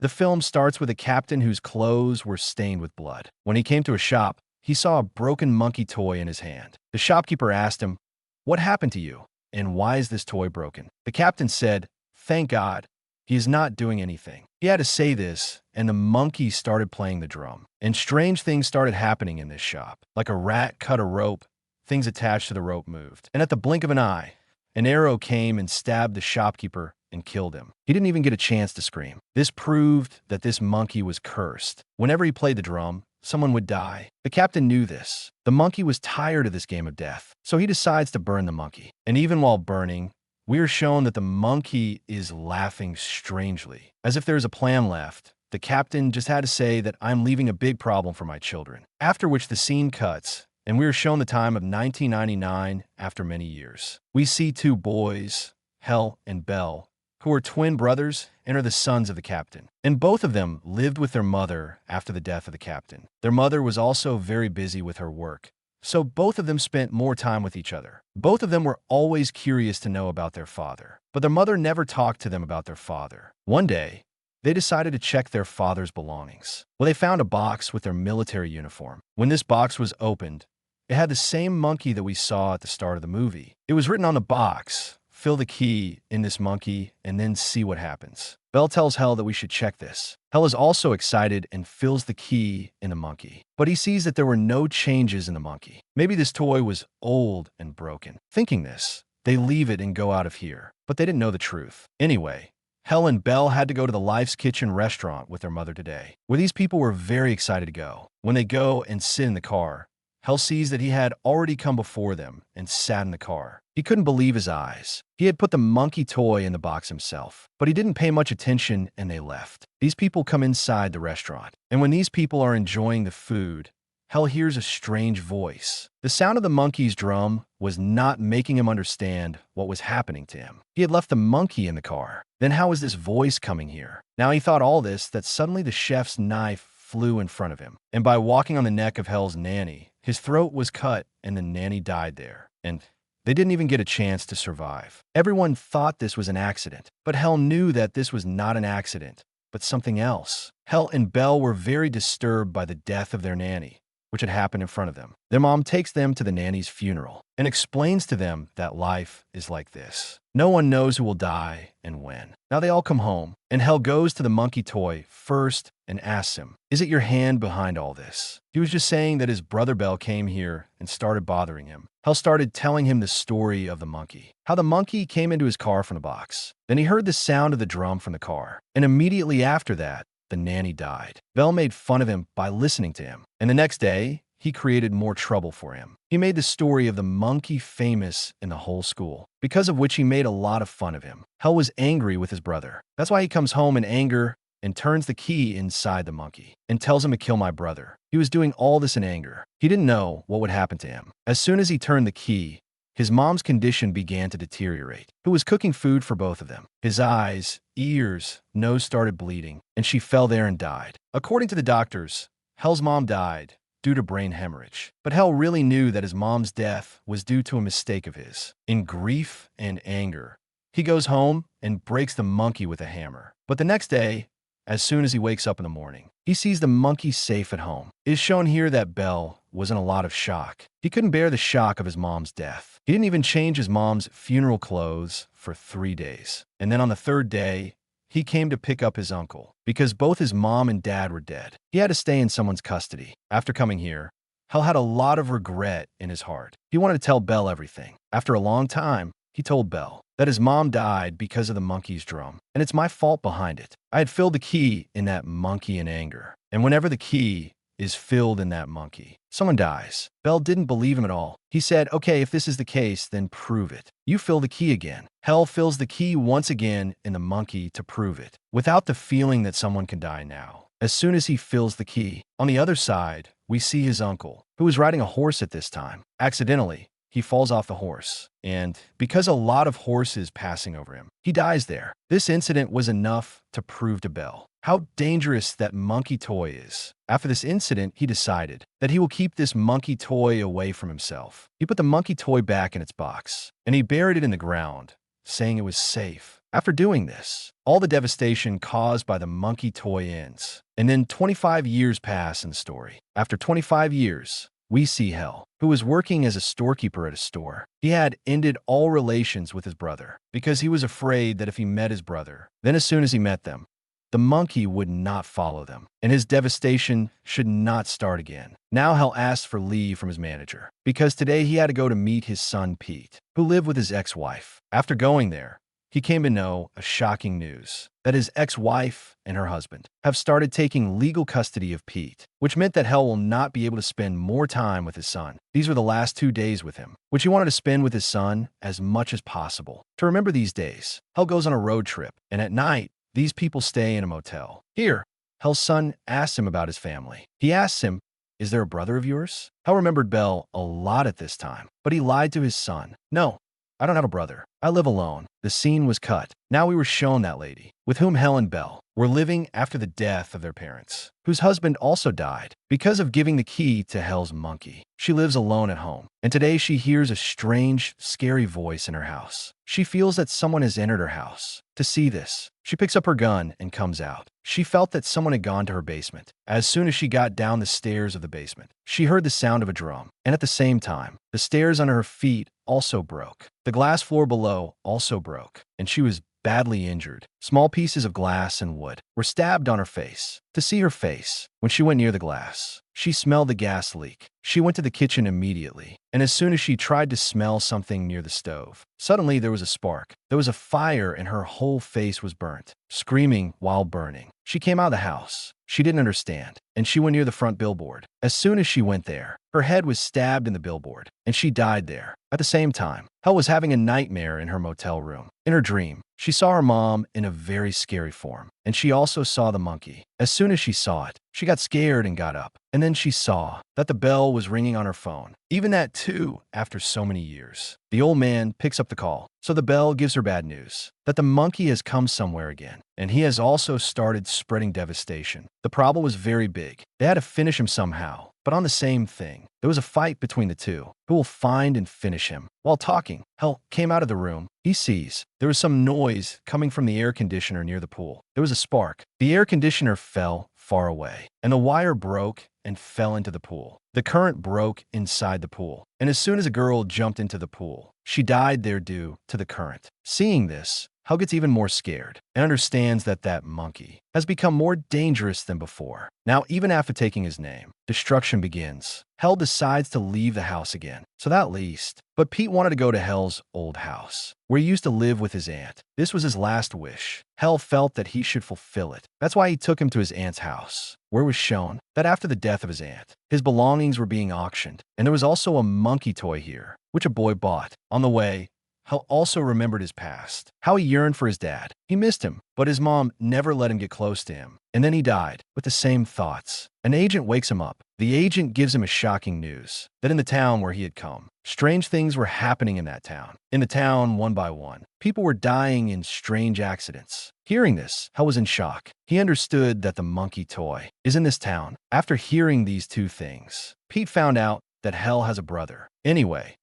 The film starts with a captain whose clothes were stained with blood. When he came to a shop, he saw a broken monkey toy in his hand. The shopkeeper asked him, "What happened to you? And why is this toy broken?" The captain said, "Thank God, he is not doing anything." He had to say this, and the monkey started playing the drum. And strange things started happening in this shop. Like a rat cut a rope, things attached to the rope moved. And at the blink of an eye, an arrow came and stabbed the shopkeeper and killed him. He didn't even get a chance to scream. This proved that this monkey was cursed. Whenever he played the drum, someone would die. The captain knew this. The monkey was tired of this game of death, so he decides to burn the monkey. And even while burning, we are shown that the monkey is laughing strangely. As if there is a plan left, the captain just had to say that I'm leaving a big problem for my children. After which the scene cuts, and we are shown the time of 1999 after many years. We see two boys, Hell and Bell, who are twin brothers and are the sons of the captain. And both of them lived with their mother after the death of the captain. Their mother was also very busy with her work, so both of them spent more time with each other. Both of them were always curious to know about their father, but their mother never talked to them about their father. One day, they decided to check their father's belongings. Well, they found a box with their military uniform. When this box was opened, it had the same monkey that we saw at the start of the movie. It was written on the box, "Fill the key in this monkey and then see what happens." Bell tells Hell that we should check this. Hell is also excited and fills the key in the monkey. But he sees that there were no changes in the monkey. Maybe this toy was old and broken. Thinking this, they leave it and go out of here. But they didn't know the truth. Anyway, Hell and Bell had to go to the Life's Kitchen restaurant with their mother today, where these people were very excited to go. When they go and sit in the car, Hell sees that he had already come before them and sat in the car. He couldn't believe his eyes. He had put the monkey toy in the box himself, but he didn't pay much attention and they left. These people come inside the restaurant, and when these people are enjoying the food, Hell hears a strange voice. The sound of the monkey's drum was not making him understand what was happening to him. He had left the monkey in the car. Then how is this voice coming here? Now he thought all this that suddenly the chef's knife flew in front of him, and by walking on the neck of Hell's nanny, his throat was cut and the nanny died there. And they didn't even get a chance to survive. Everyone thought this was an accident, but Hell knew that this was not an accident, but something else. Hell and Bell were very disturbed by the death of their nanny, which had happened in front of them. Their mom takes them to the nanny's funeral and explains to them that life is like this. No one knows who will die and when. Now they all come home, and Hell goes to the monkey toy first and asks him, "Is it your hand behind all this?" He was just saying that his brother Bell came here and started bothering him. Hell started telling him the story of the monkey, how the monkey came into his car from the box. Then he heard the sound of the drum from the car, and immediately after that, the nanny died. Bell made fun of him by listening to him, and the next day, he created more trouble for him. He made the story of the monkey famous in the whole school, because of which he made a lot of fun of him. Hell was angry with his brother. That's why he comes home in anger and turns the key inside the monkey and tells him to kill my brother. He was doing all this in anger. He didn't know what would happen to him. As soon as he turned the key, his mom's condition began to deteriorate, who was cooking food for both of them. His eyes, ears, nose started bleeding, and she fell there and died. According to the doctors, Hell's mom died due to brain hemorrhage. But Hell really knew that his mom's death was due to a mistake of his. In grief and anger, he goes home and breaks the monkey with a hammer. But the next day, as soon as he wakes up in the morning, he sees the monkey safe at home. It is shown here that Bell was in a lot of shock. He couldn't bear the shock of his mom's death. He didn't even change his mom's funeral clothes for 3 days. And then on the third day, he came to pick up his uncle because both his mom and dad were dead. He had to stay in someone's custody. After coming here, Hell had a lot of regret in his heart. He wanted to tell Bell everything. After a long time, he told Bell that his mom died because of the monkey's drum, and it's my fault behind it. I had filled the key in that monkey in anger, and whenever the key is filled in that monkey, someone dies. Bell didn't believe him at all. He said, "Okay, if this is the case, then prove it. You fill the key again." Hell fills the key once again in the monkey to prove it, without the feeling that someone can die now. As soon as he fills the key, on the other side, we see his uncle, who was riding a horse at this time. Accidentally, he falls off the horse, and because a lot of horses passing over him, he dies there. This incident was enough to prove to Bell how dangerous that monkey toy is. After this incident, he decided that he will keep this monkey toy away from himself. He put the monkey toy back in its box, and he buried it in the ground, saying it was safe. After doing this, all the devastation caused by the monkey toy ends. And then 25 years pass in the story. After 25 years, we see Hell, who was working as a storekeeper at a store. He had ended all relations with his brother because he was afraid that if he met his brother, then as soon as he met them, the monkey would not follow them, and his devastation should not start again. Now Hell asked for leave from his manager because today he had to go to meet his son Pete, who lived with his ex-wife. After going there, he came to know a shocking news that his ex-wife and her husband have started taking legal custody of Pete, which meant that Hell will not be able to spend more time with his son. These were the last 2 days with him, which he wanted to spend with his son as much as possible. To remember these days, Hell goes on a road trip, and at night, these people stay in a motel. Here, Hell's son asks him about his family. He asks him, "Is there a brother of yours?" Hell remembered Bell a lot at this time, but he lied to his son. "No, I don't have a brother. I live alone." The scene was cut. Now we were shown that lady, with whom Hell and Bell were living after the death of their parents, whose husband also died because of giving the key to Hell's monkey. She lives alone at home, and today she hears a strange, scary voice in her house. She feels that someone has entered her house. To see this, she picks up her gun and comes out. She felt that someone had gone to her basement. As soon as she got down the stairs of the basement, she heard the sound of a drum, and at the same time, the stairs under her feet also broke. The glass floor below also broke, and she was badly injured. Small pieces of glass and wood were stabbed on her face. To see her face, when she went near the glass, she smelled the gas leak. She went to the kitchen immediately, and as soon as she tried to smell something near the stove, suddenly there was a spark. There was a fire and her whole face was burnt, screaming while burning. She came out of the house. She didn't understand, and she went near the front billboard. As soon as she went there, her head was stabbed in the billboard, and she died there. At the same time, Hell was having a nightmare in her motel room. In her dream, she saw her mom in a very scary form, and she also saw the monkey. As soon as she saw it, she got scared and got up, and then she saw that the bell was ringing on her phone. Even that too, after so many years. The old man picks up the call, so the bell gives her bad news, that the monkey has come somewhere again, and he has also started spreading devastation. The problem was very big. They had to finish him somehow. But on the same thing, there was a fight between the two. Who will find and finish him? While talking, Hell came out of the room. He sees there was some noise coming from the air conditioner near the pool. There was a spark. The air conditioner fell far away, and the wire broke and fell into the pool. The current broke inside the pool, and as soon as a girl jumped into the pool, she died there due to the current. Seeing this, Hell gets even more scared and understands that that monkey has become more dangerous than before. Now, even after taking his name, destruction begins. Hell decides to leave the house again, so that least. But Pete wanted to go to Hell's old house, where he used to live with his aunt. This was his last wish. Hell felt that he should fulfill it. That's why he took him to his aunt's house, where it was shown that after the death of his aunt, his belongings were being auctioned, and there was also a monkey toy here, which a boy bought. On the way, Hell also remembered his past, how he yearned for his dad. He missed him, but his mom never let him get close to him. And then he died with the same thoughts. An agent wakes him up. The agent gives him a shocking news that in the town where he had come, strange things were happening in that town. In the town, one by one, people were dying in strange accidents. Hearing this, Hell was in shock. He understood that the monkey toy is in this town. After hearing these two things, Pete found out that Hell has a brother. Anyway,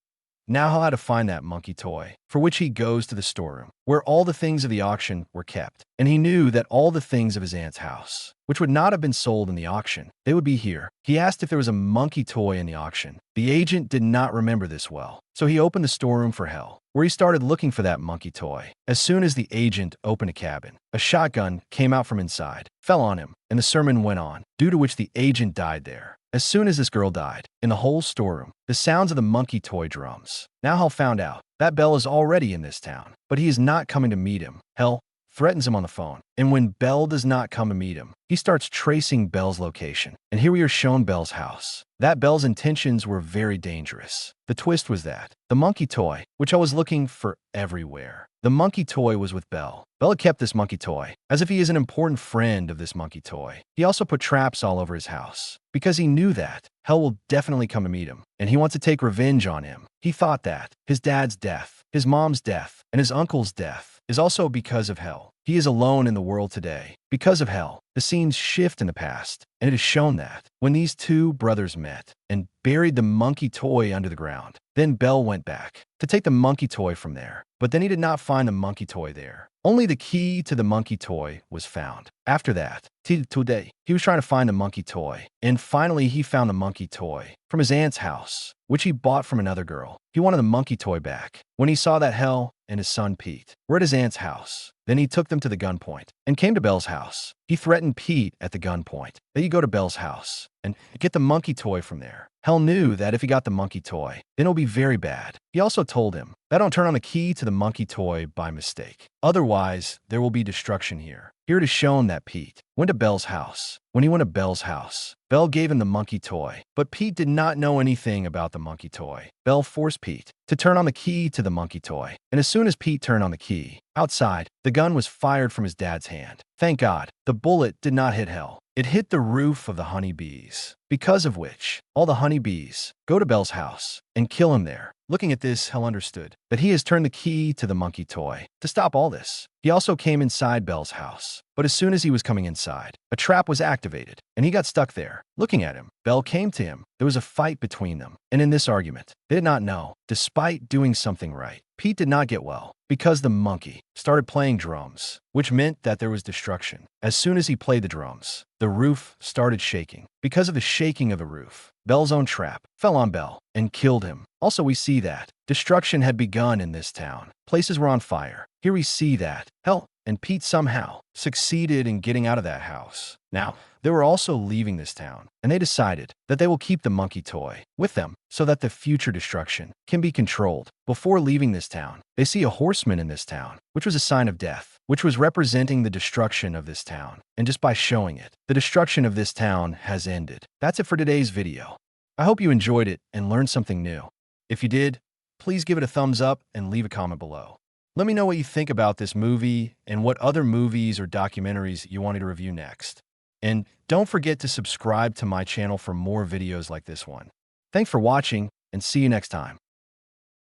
now Hell had to find that monkey toy, for which he goes to the storeroom, where all the things of the auction were kept. And he knew that all the things of his aunt's house, which would not have been sold in the auction, they would be here. He asked if there was a monkey toy in the auction. The agent did not remember this well, so he opened the storeroom for Hell, where he started looking for that monkey toy. As soon as the agent opened a cabin, a shotgun came out from inside, fell on him, and the sermon went on, due to which the agent died there. As soon as this girl died, in the whole storeroom, the sounds of the monkey toy drums. Now Hell found out that Bell is already in this town, but he is not coming to meet him. Hell threatens him on the phone, and when Bell does not come to meet him, he starts tracing Bell's location. And here we are shown Bell's house. That Bell's intentions were very dangerous. The twist was that the monkey toy, which I was looking for everywhere, the monkey toy was with Bell. Bell had kept this monkey toy, as if he is an important friend of this monkey toy. He also put traps all over his house, because he knew that Hell will definitely come to meet him, and he wants to take revenge on him. He thought that his dad's death, his mom's death, and his uncle's death is also because of Hell. He is alone in the world today. Because of Hell, the scenes shift in the past, and it is shown that when these two brothers met and buried the monkey toy under the ground, then Bell went back to take the monkey toy from there. But then he did not find the monkey toy there. Only the key to the monkey toy was found. After that, today, he was trying to find the monkey toy, and finally he found the monkey toy from his aunt's house, which he bought from another girl. He wanted the monkey toy back. When he saw that Hell and his son Pete were at his aunt's house, then he took them to the gunpoint and came to Belle's house. He threatened Pete at the gunpoint that you go to Belle's house and get the monkey toy from there. Hell knew that if he got the monkey toy, then it'll be very bad. He also told him that don't turn on the key to the monkey toy by mistake. Otherwise, there will be destruction here. Here it is shown that Pete went to Belle's house. When he went to Belle's house, Belle gave him the monkey toy, but Pete did not know anything about the monkey toy. Belle forced Pete to turn on the key to the monkey toy, and as soon as Pete turned on the key, outside, the gun was fired from his dad's hand. Thank God, the bullet did not hit Hell. It hit the roof of the honeybees, because of which all the honeybees go to Belle's house and kill him there. Looking at this, Hell understood that he has turned the key to the monkey toy to stop all this. He also came inside Belle's house, but as soon as he was coming inside, a trap was activated, and he got stuck there. Looking at him, Belle came to him. There was a fight between them, and in this argument, they did not know, despite doing something right, Pete did not get well because the monkey started playing drums, which meant that there was destruction. As soon as he played the drums, the roof started shaking. Because of the shaking of the roof, Belle's own trap fell on Belle and killed him. Also, we see that destruction had begun in this town. Places were on fire. Here we see that Hell and Pete somehow succeeded in getting out of that house. Now, they were also leaving this town, and they decided that they will keep the monkey toy with them so that the future destruction can be controlled. Before leaving this town, they see a horseman in this town, which was a sign of death, which was representing the destruction of this town. And just by showing it, the destruction of this town has ended. That's it for today's video. I hope you enjoyed it and learned something new. If you did, please give it a thumbs up and leave a comment below. Let me know what you think about this movie and what other movies or documentaries you want me to review next. And don't forget to subscribe to my channel for more videos like this one. Thanks for watching, and see you next time.